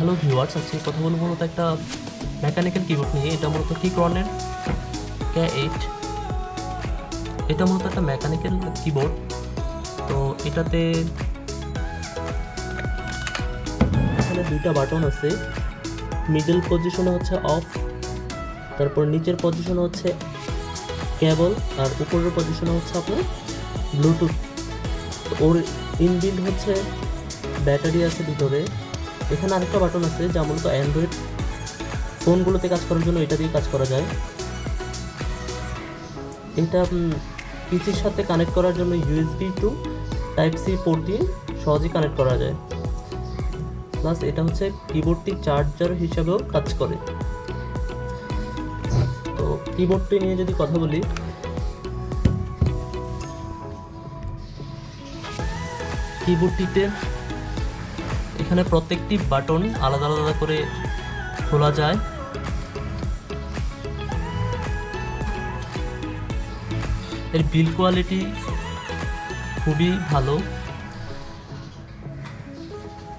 Hello viewers, আজকে কথা বলবো মূলত একটা মেকানিক্যাল কিবোর্ড নিয়ে। এটা মূলত কিক্রনের K8। এটা মূলত একটা মেকানিক্যাল কিবোর্ড। তো এটাতে এখানে দুইটা বাটন আছে। মিডল পজিশনে হচ্ছে অফ, তারপর নিচের পজিশনে হচ্ছে কেবল, আর উপরের পজিশনে হচ্ছে আপনার ব্লুটুথ। ওর ইনবিল্ড হচ্ছে ব্যাটারি আছে ভিতরে। এখানে আরেকটা বাটন আছে যা মূলত অ্যান্ড্রয়েড ফোনগুলোতে কাজ করার জন্য এটা দিয়ে কাজ করা যায়। এটা পিসির সাথে কানেক্ট করার জন্য USB টু Type-C পোর্ট দিয়ে সহজেই কানেক্ট করা যায়। প্লাস এটা হচ্ছে কিবোর্ডটি চার্জার হিসাবেও কাজ করে। তো কিবোর্ডটি নিয়ে যদি কথা বলি, কিবোর্ডটিতে এখানে প্রত্যেকটি বাটন আলাদা আলাদা করে খোলা যায়। এর বিল্ড কোয়ালিটি খুবই ভালো।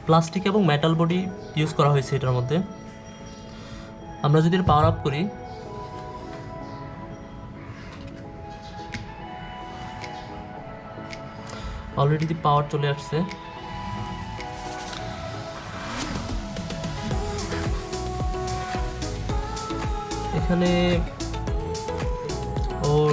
প্লাস্টিক এবং মেটাল বডি ইউজ করা হয়েছে এটার মধ্যে। আমরা যদি পাওয়ার আপ করি, অলরেডি পাওয়ার চলে আসছে। এখানে ওর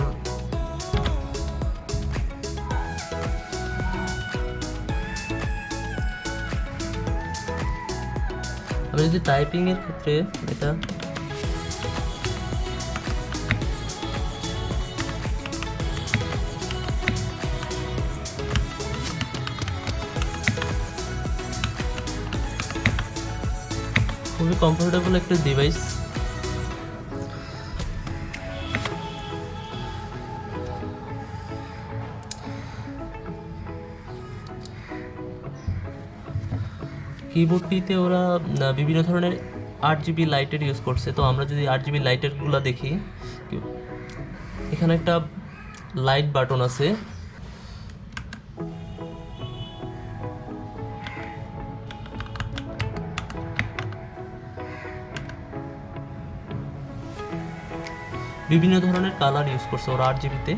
আমি যদি টাইপিং এর ক্ষেত্রে এটা খুবই কমফোর্টেবল একটা ডিভাইস। কিবোর্ডটিতে ওরা বিভিন্ন ধরনের 8GB লাইটের ইউজ করছে। তো আমরা যদি 8GB লাইটেরগুলো দেখি, এখানে একটা লাইট বাটন আছে। বিভিন্ন ধরনের কালার ইউজ করছে ওরা 8GBতে।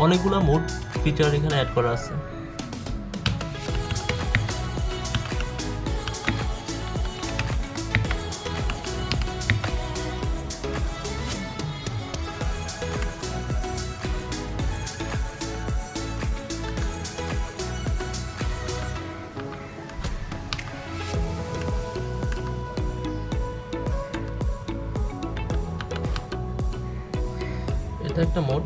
অনেকগুলো মোড ফিচার এখানে অ্যাড করা আছে। এটা একটা মোড।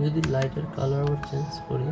যদি লাইটের কালার আবার চেঞ্জ করি,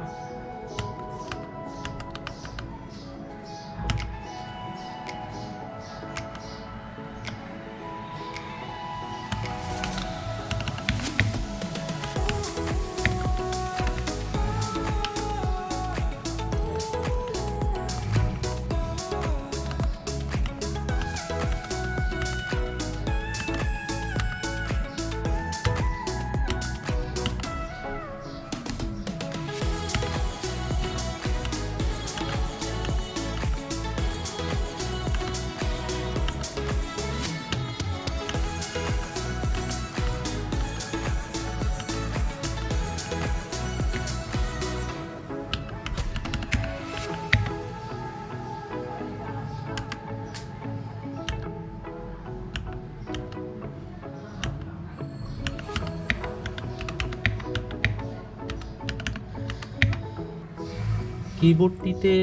কিবোর্ডটিতে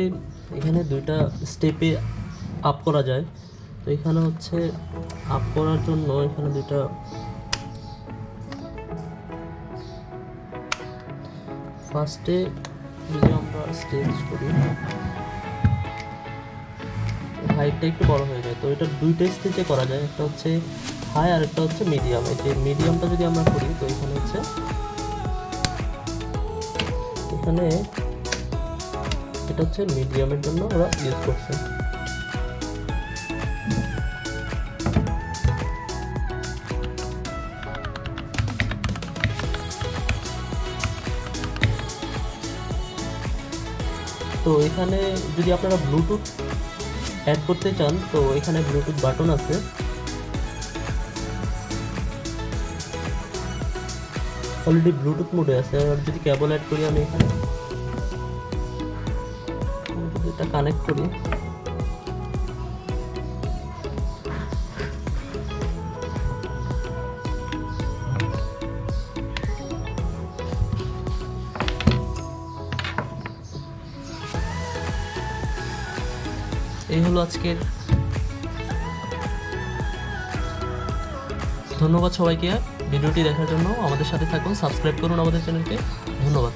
এখানে দুইটা স্টেপে আপ করা যায়। তো এখানে হচ্ছে আপ করার জন্য এখানে দুইটা ফার্স্টে যদি আমরা স্টেজ করি, হাইটটা একটু বড় হয়ে যায়। তো এটা দুইটা স্টেজে করা যায়, একটা হচ্ছে হাই আর একটা হচ্ছে মিডিয়াম। এই যে মিডিয়ামটা যদি আমরা করি, তো এখানে হচ্ছে এখানে এটা হচ্ছে মিডিয়ামের জন্য ওরা ইউজ করছে। তো এখানে যদি আপনারা ব্লুটুথ অ্যাড করতে চান, তো এখানে ব্লুটুথ বাটন আছে। অলরেডি ব্লুটুথ মোডে আছে। আর যদি কেবল অ্যাড করি, আমি এখানে এটা কানেক্ট করি, এই হলো আজকের। ধন্যবাদ সবাইকে ভিডিওটি দেখার জন্য। আমাদের সাথে থাকুন, সাবস্ক্রাইব করুন আমাদের চ্যানেলকে। ধন্যবাদ।